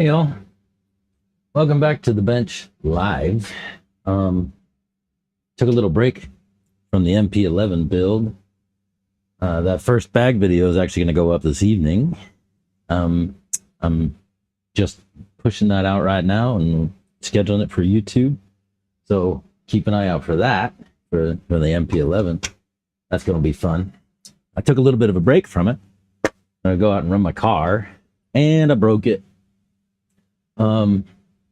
Hey y'all, welcome back to the bench live. Um, Took a little break from the MP11 build. That first bag video is actually going to go up this evening. Um, I'm just pushing that out right now and scheduling it for YouTube. So keep an eye out for that for the MP11. That's going to be fun. I took a little bit of a break from it. I go out and run my car, and I broke it.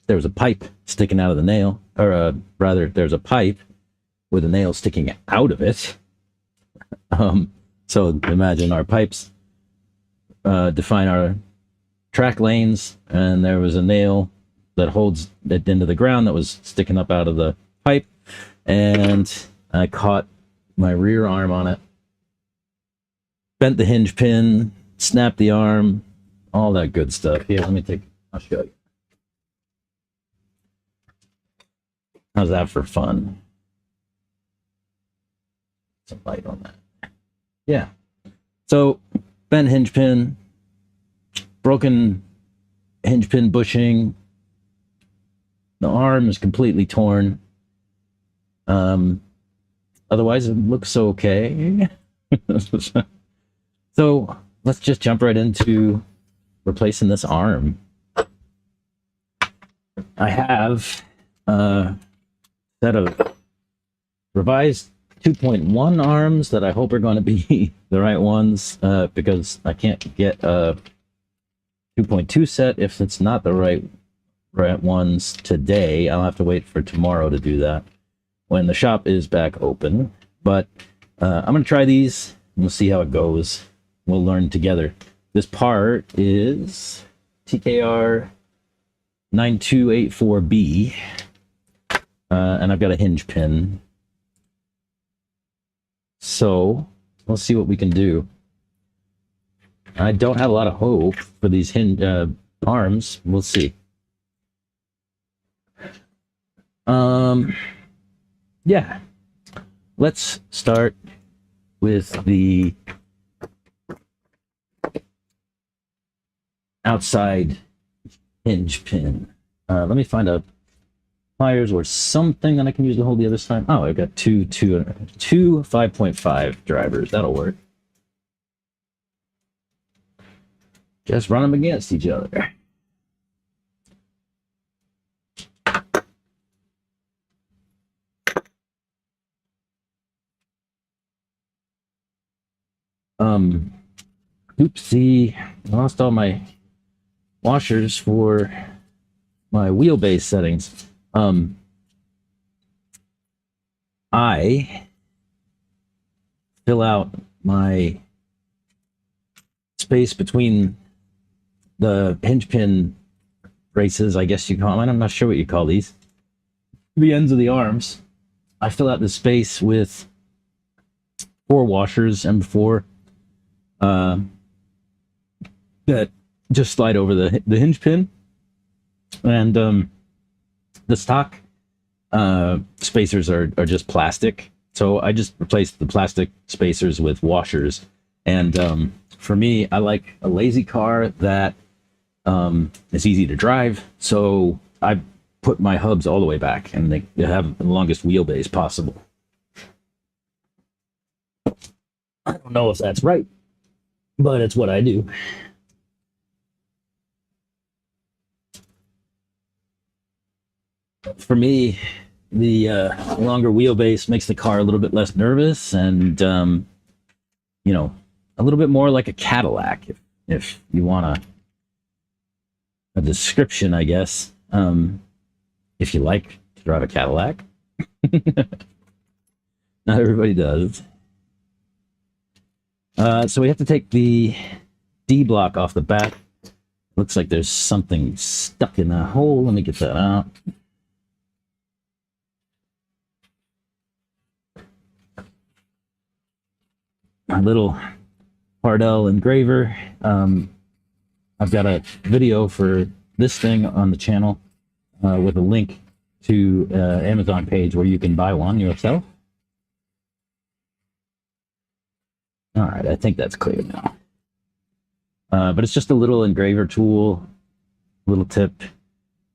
There was a pipe sticking out of the nail, or rather, there's a pipe with a nail sticking out of it. So imagine our pipes define our track lanes, and there was a nail that holds it into the ground that was sticking up out of the pipe, and I caught my rear arm on it, bent the hinge pin, snapped the arm, all that good stuff. Here, I'll show you. How's that for fun? Some light on that. Yeah. So, bent hinge pin, broken hinge pin bushing. The arm is completely torn. Otherwise, it looks okay. So, let's just jump right into replacing this arm. I have set of revised 2.1 arms that I hope are going to be the right ones, because I can't get a 2.2 set if it's not the right ones today. I'll have to wait for tomorrow to do that when the shop is back open. But I'm going to try these and we'll see how it goes. We'll learn together. This part is TKR 9284B. And I've got a hinge pin. So we'll see what we can do. I don't have a lot of hope for these hinge arms. We'll see. Yeah. Let's start with the outside hinge pin. Let me find a pliers or something that I can use to hold the other side. Oh, I've got two 5.5 drivers. That'll work. Just run them against each other. Oopsie, I lost all my washers for my wheelbase settings. I fill out my space between the hinge pin braces, I guess you call them. I'm not sure what you call these. The ends of the arms. I fill out the space with 4 washers, M4, that just slide over the hinge pin. And the stock spacers are just plastic, so I just replaced the plastic spacers with washers. And for me, I like a lazy car that is easy to drive, so I put my hubs all the way back, and they have the longest wheelbase possible. I don't know if that's right, but it's what I do. For me, the longer wheelbase makes the car a little bit less nervous, and you know, a little bit more like a Cadillac, if you want a description, I guess. If you like to drive a Cadillac. Not everybody does. So we have to take the D block off the back. Looks like there's something stuck in that hole. Let me get that out. A little Hardell engraver. I've got a video for this thing on the channel with a link to Amazon page where you can buy one yourself. All right, I think that's clear now. But it's just a little engraver tool little tip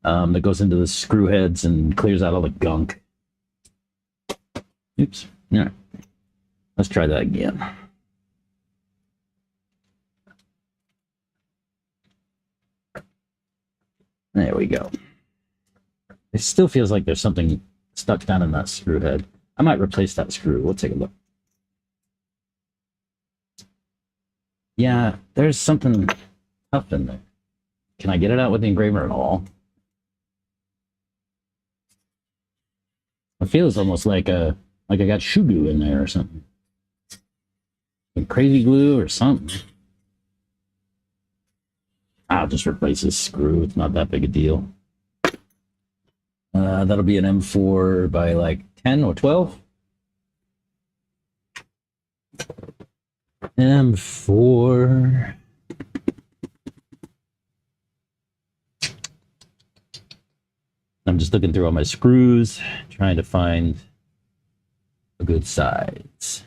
that goes into the screw heads and clears out all the gunk. Oops. All right. Let's try that again. There we go. It still feels like there's something stuck down in that screw head. I might replace that screw. We'll take a look. Yeah, there's something tough in there. Can I get it out with the engraver at all? It feels almost like I got shoe glue in there or something. Like crazy glue or something. I'll just replace this screw. It's not that big a deal. That'll be an M4 by like 10 or 12. M4. I'm just looking through all my screws, trying to find a good size.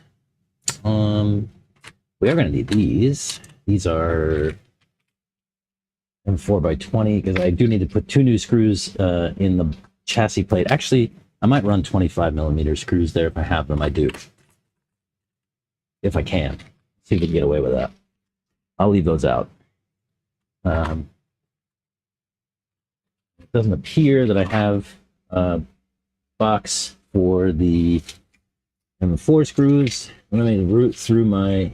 We are going to need these. These are M4 by 20 because I do need to put 2 new screws in the chassis plate. Actually, I might run 25mm screws there if I have them. I do. If I can. See if we can get away with that. I'll leave those out. It doesn't appear that I have a box for the M4 screws. Let me root through my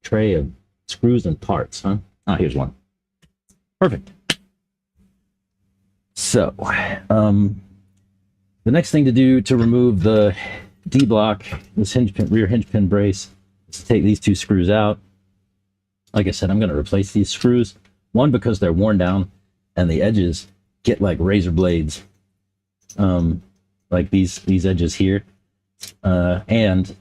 tray of screws and parts, huh? Ah, here's one. Perfect. So, the next thing to do to remove the D-block, this hinge pin, rear hinge pin brace, is to take these 2 screws out. Like I said, I'm going to replace these screws. One, because they're worn down and the edges get like razor blades, like these edges here. And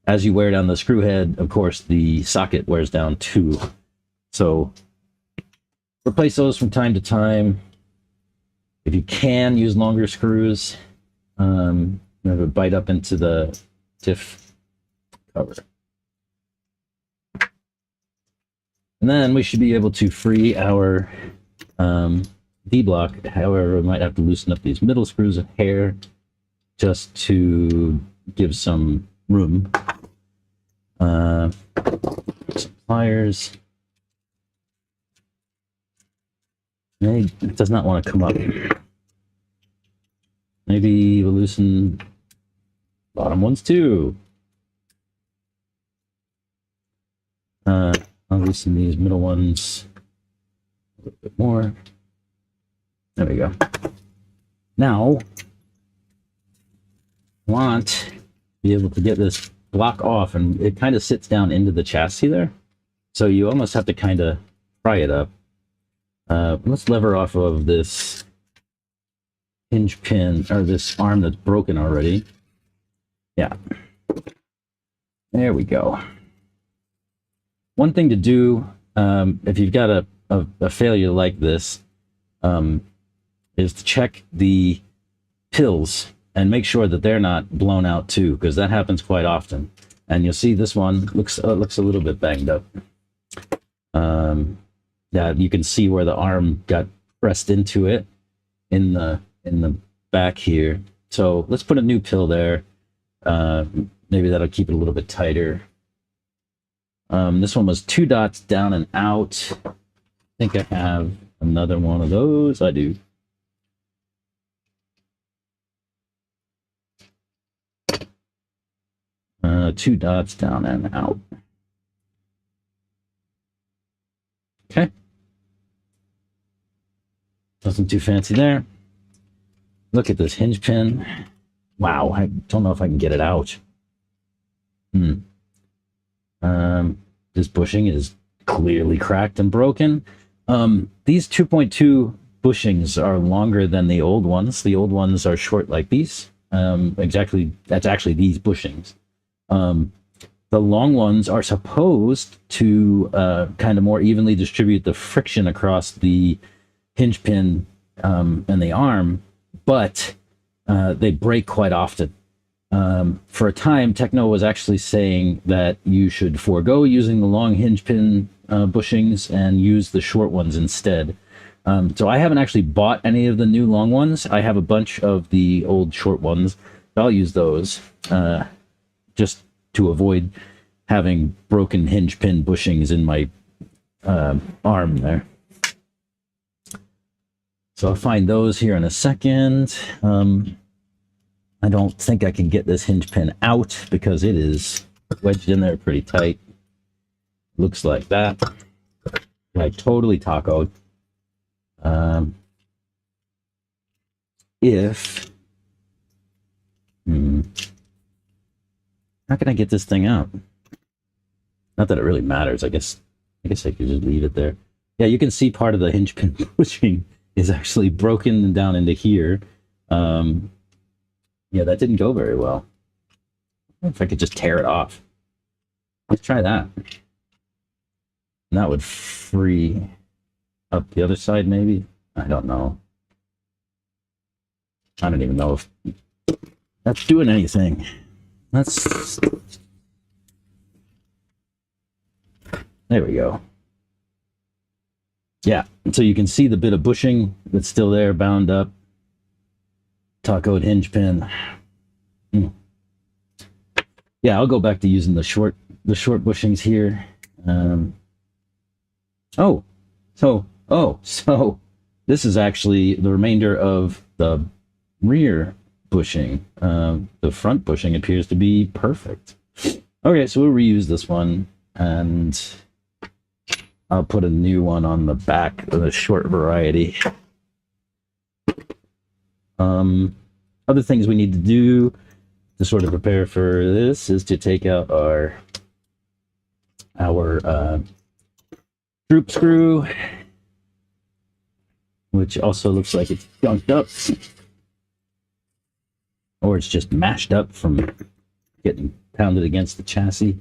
as you wear down the screw head, of course, the socket wears down too. So replace those from time to time. If you can, use longer screws. Have it bite up into the diff cover. And then we should be able to free our D-block. However, we might have to loosen up these middle screws of hair just to give some room. Some pliers. It does not want to come up. Maybe we'll loosen bottom ones too. I'll loosen these middle ones a little bit more. There we go. Now, I want to be able to get this block off, and it kind of sits down into the chassis there. So you almost have to kind of pry it up. Let's lever off of this hinge pin, or this arm that's broken already. Yeah. There we go. One thing to do, if you've got a failure like this, is to check the pills and make sure that they're not blown out too, because that happens quite often. And you'll see this one looks a little bit banged up. Yeah, you can see where the arm got pressed into it in the back here. So let's put a new pill there. Maybe that'll keep it a little bit tighter. This one was 2 dots down and out. I think I have another one of those. I do. Two dots down and out. Okay. Nothing too fancy there. Look at this hinge pin. Wow, I don't know if I can get it out. This bushing is clearly cracked and broken. These 2.2 bushings are longer than the old ones. The old ones are short like these. That's actually these bushings. The long ones are supposed to kind of more evenly distribute the friction across the hinge pin and the arm, but they break quite often. For a time, Techno was actually saying that you should forego using the long hinge pin bushings and use the short ones instead. So I haven't actually bought any of the new long ones. I have a bunch of the old short ones. I'll use those just to avoid having broken hinge pin bushings in my arm there. So I'll find those here in a second. I don't think I can get this hinge pin out because it is wedged in there pretty tight. Looks like that. Like totally tacoed. How can I get this thing out? Not that it really matters. I guess I could just leave it there. Yeah, you can see part of the hinge pin bushing is actually broken down into here. Yeah, that didn't go very well. If I could just tear it off. Let's try that. And that would free up the other side, maybe? I don't know. I don't even know if that's doing anything. Let's... There we go. Yeah, so you can see the bit of bushing that's still there, bound up. Tacoed hinge pin. Yeah, I'll go back to using the short bushings here. So this is actually the remainder of the rear bushing. The front bushing appears to be perfect. Okay, so we'll reuse this one, and I'll put a new one on the back of the short variety. Other things we need to do to sort of prepare for this is to take out our droop screw, which also looks like it's gunked up, or it's just mashed up from getting pounded against the chassis.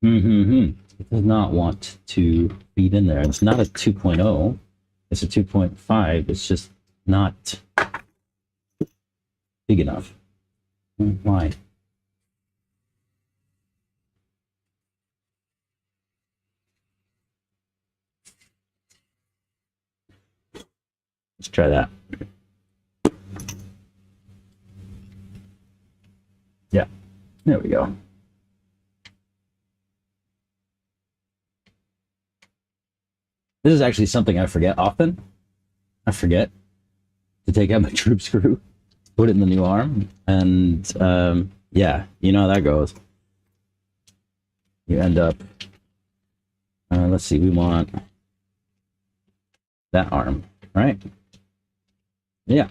It does not want to feed in there. It's not a 2.0, it's a 2.5. It's just not big enough. Why? Let's try that. Yeah, there we go. This is actually something I forget often. I forget to take out my droop screw, put it in the new arm, and yeah, you know how that goes. You end up, let's see, we want that arm, right? Yeah.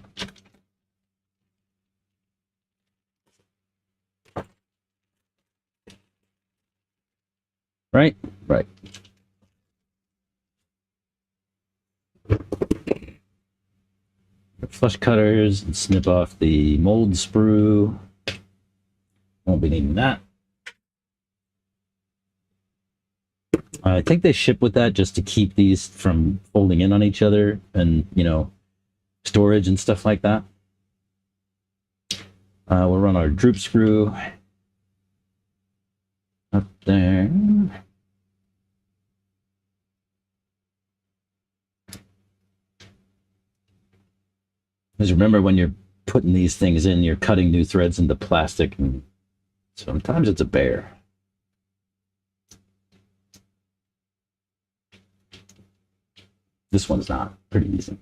Right? Right. Flush cutters and snip off the mold sprue. Won't be needing that. I think they ship with that just to keep these from folding in on each other and, you know, storage and stuff like that. We'll run our droop screw up there. Because remember, when you're putting these things in, you're cutting new threads into plastic, and sometimes it's a bear. This one's not. Pretty easy.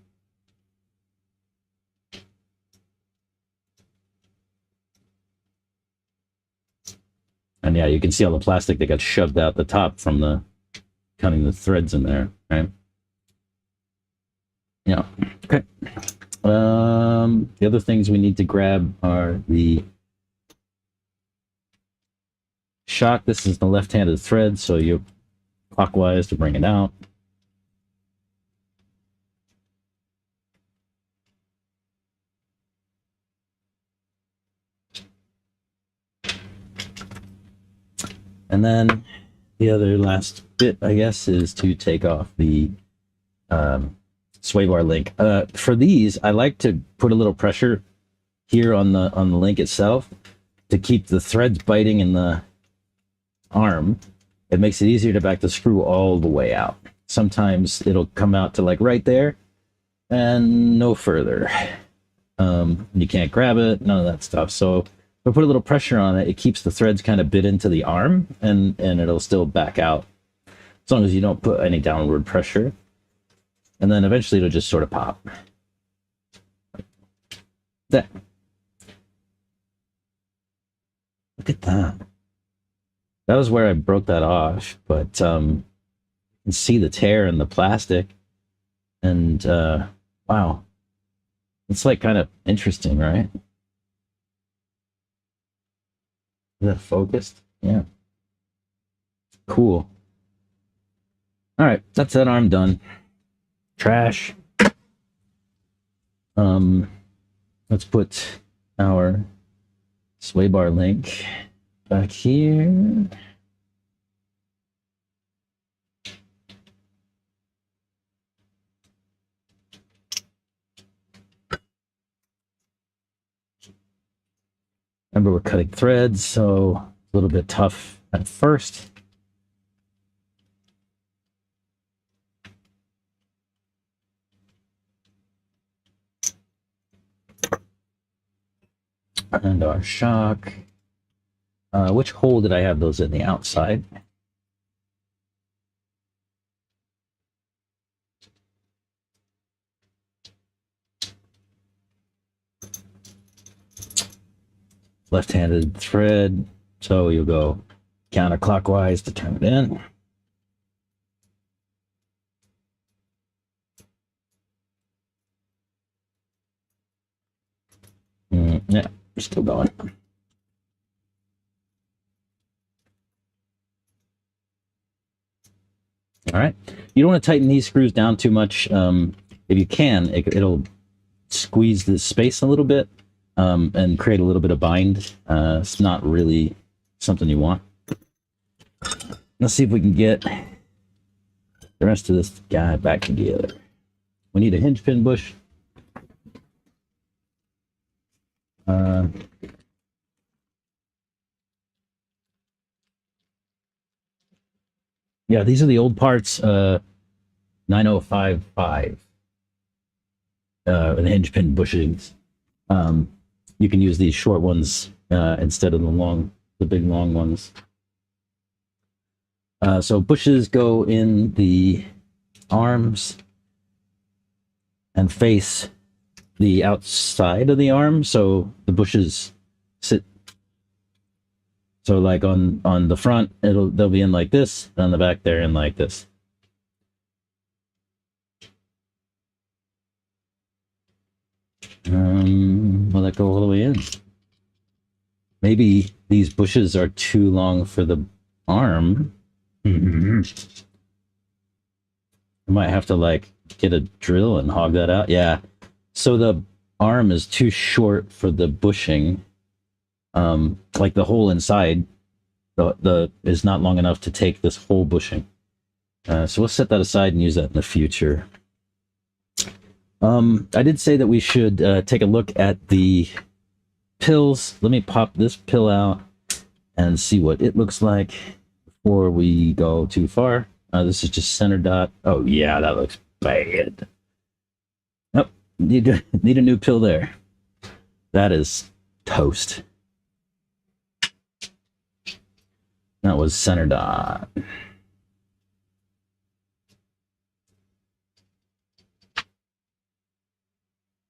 And yeah, you can see all the plastic that got shoved out the top from the cutting the threads in there, right? Yeah. Okay. The other things we need to grab are the shock. This is the left-handed thread, so you clockwise to bring it out. And then the other last bit, I guess, is to take off the sway bar link. For these, I like to put a little pressure here on the link itself to keep the threads biting in the arm. It makes it easier to back the screw all the way out. Sometimes it'll come out to like right there and no further. You can't grab it, none of that stuff. So if I put a little pressure on it, it keeps the threads kind of bit into the arm, and it'll still back out as long as you don't put any downward pressure. And then eventually it'll just sort of pop. Like that. Look at that. That was where I broke that off, but you can see the tear in the plastic. And wow. It's like kind of interesting, right? Is that focused? Yeah. Cool. All right, that's that arm done. Trash. Let's put our sway bar link back here. Remember, we're cutting threads, so a little bit tough at first. And our shock. Which hole did I have those in? The outside. Left-handed thread, so you'll go counterclockwise to turn it in. Yeah, we're still going. All right, you don't want to tighten these screws down too much. If you can, it'll squeeze the space a little bit. And create a little bit of bind. It's not really something you want. Let's see if we can get the rest of this guy back together. We need a hinge pin bush. Yeah, these are the old parts. 9055. The hinge pin bushings. You can use these short ones instead of the big long ones. So bushes go in the arms and face the outside of the arm, so the bushes sit. So like on the front, they'll be in like this, and on the back they're in like this. Will that go all the way in? Maybe these bushes are too long for the arm. I might have to like get a drill and hog that out. Yeah. So the arm is too short for the bushing. Like the hole inside the is not long enough to take this whole bushing. So we'll set that aside and use that in the future. I did say that we should take a look at the pills. Let me pop this pill out and see what it looks like before we go too far. This is just center dot. Oh yeah, that looks bad. Oh, need a new pill there. That is toast. That was center dot.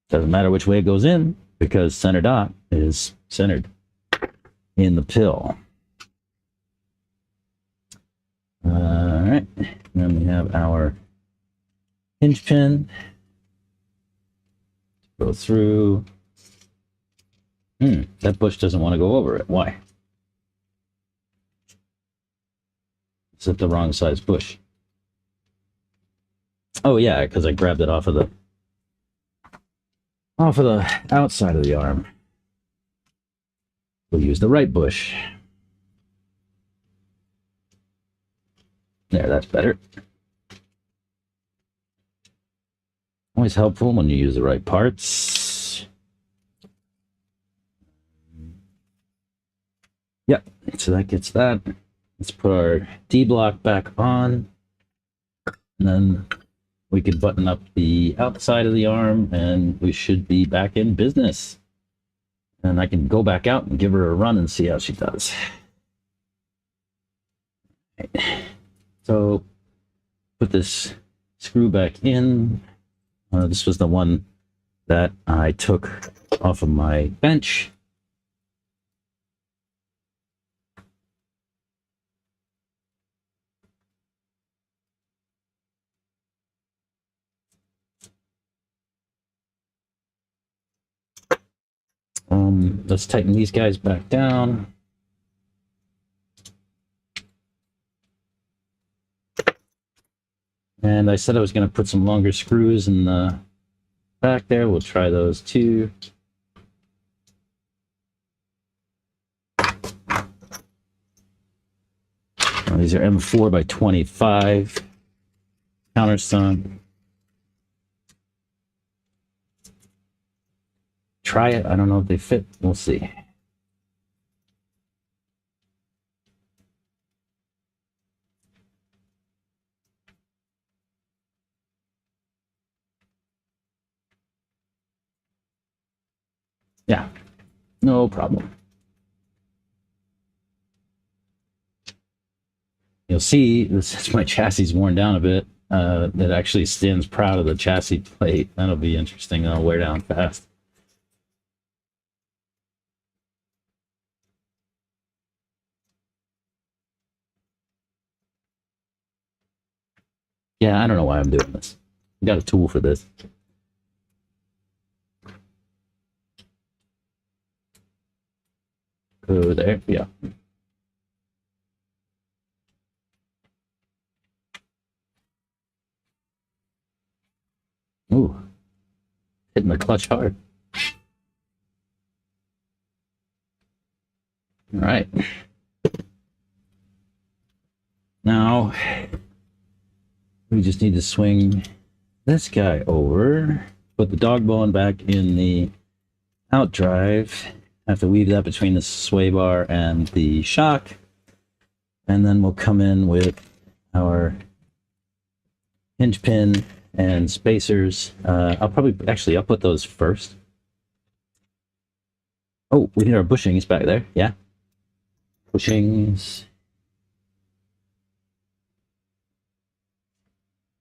Doesn't matter which way it goes in, because center dot is centered in the pill. All right, then we have our hinge pin. Go through. That bush doesn't want to go over it. Why? Is it the wrong size bush? Oh yeah, because I grabbed it off of the outside of the arm. We'll use the right bush. There, that's better. Always helpful when you use the right parts. so that gets that. Let's put our D block back on, and then we could button up the outside of the arm, and we should be back in business. And I can go back out and give her a run and see how she does. Right. So put this screw back in. This was the one that I took off of my bench. Let's tighten these guys back down. And I said I was going to put some longer screws in the back there. We'll try those too. These are M4 by 25 countersunk. Try it. I don't know if they fit. We'll see. Yeah, no problem. You'll see, since my chassis is worn down a bit, that actually stands proud of the chassis plate. That'll be interesting. That'll wear down fast. Yeah, I don't know why I'm doing this. I got a tool for this. Go there, yeah. Ooh, hitting the clutch hard. All right. Now, we just need to swing this guy over, put the dog bone back in the out drive, have to weave that between the sway bar and the shock, and then we'll come in with our hinge pin and spacers. I'll put those first. Oh, we need our bushings back there. Yeah, bushings.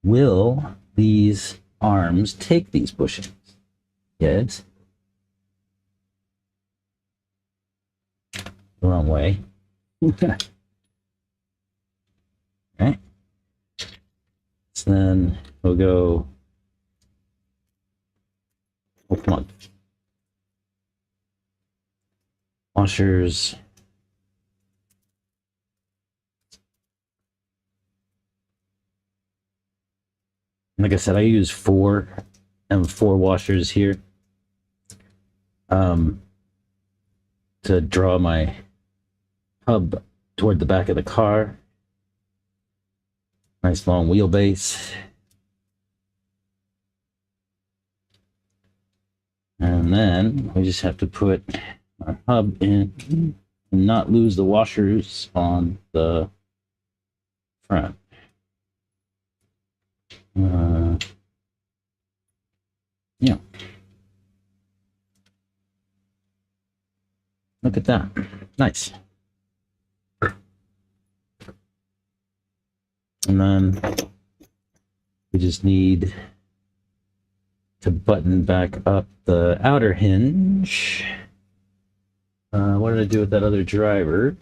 Will these arms take these bushings? Yes. The wrong way. Right. So then we'll go. Oh, come on. Washers. Like I said, I use 4 M4 washers here to draw my hub toward the back of the car. Nice long wheelbase. And then we just have to put our hub in and not lose the washers on the front. Yeah. Look at that. Nice. And then we just need to button back up the outer hinge. What did I do with that other driver?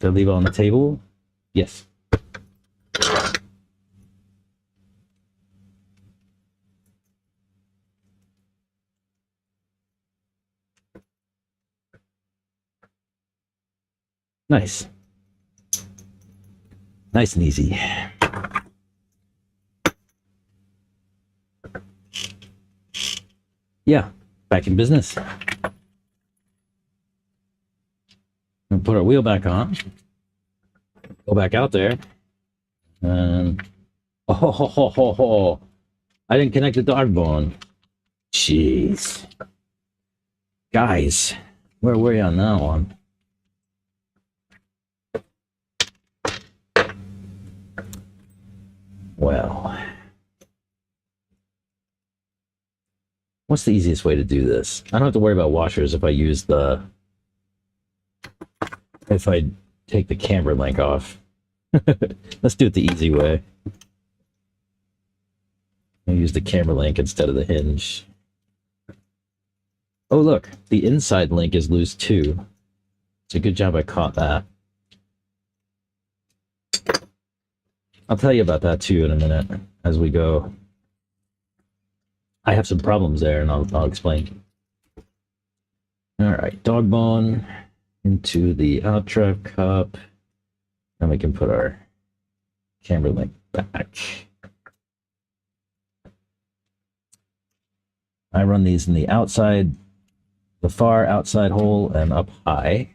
Did I leave it on the table? Yes. Nice. Nice and easy. Yeah, back in business. We'll put our wheel back on. Go back out there. And I didn't connect the dog bone. Jeez. Guys, where were you on that one? Well, what's the easiest way to do this? I don't have to worry about washers if I take the camber link off. Let's do it the easy way. I'll use the camber link instead of the hinge. Oh, look, the inside link is loose too. It's a good job I caught that. I'll tell you about that too in a minute as we go. I have some problems there, and I'll explain. All right, dog bone into the out trap cup. Then we can put our camber link back. I run these in the outside, the far outside hole, and up high.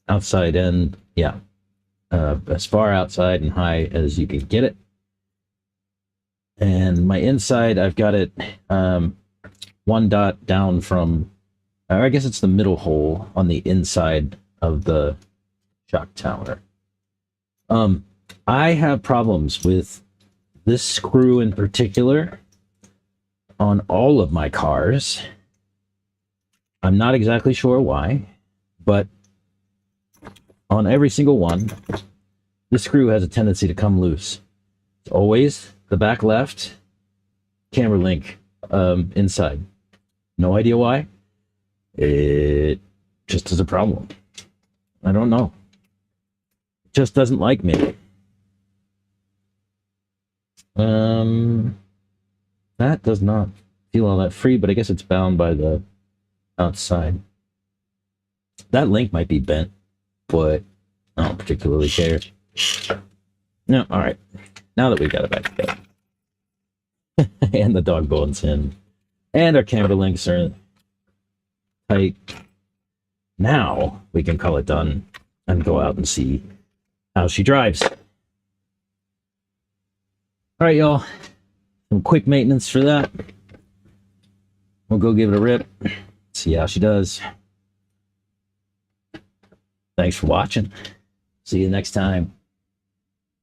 Outside end, yeah. As far outside and high as you can get it. And my inside, I've got it one dot down from, I guess it's the middle hole on the inside of the shock tower. I have problems with this screw in particular on all of my cars. I'm not exactly sure why, but on every single one, this screw has a tendency to come loose. It's always the back left camber link inside. No idea why. It just is a problem. I don't know. It just doesn't like me. That does not feel all that free, but I guess it's bound by the outside. That link might be bent, but I don't particularly care. No, all right. Now that we've got it back together. And the dog bone's in. And our camber links are tight. Now we can call it done and go out and see how she drives. All right, y'all. Some quick maintenance for that. We'll go give it a rip. See how she does. Thanks for watching. See you next time.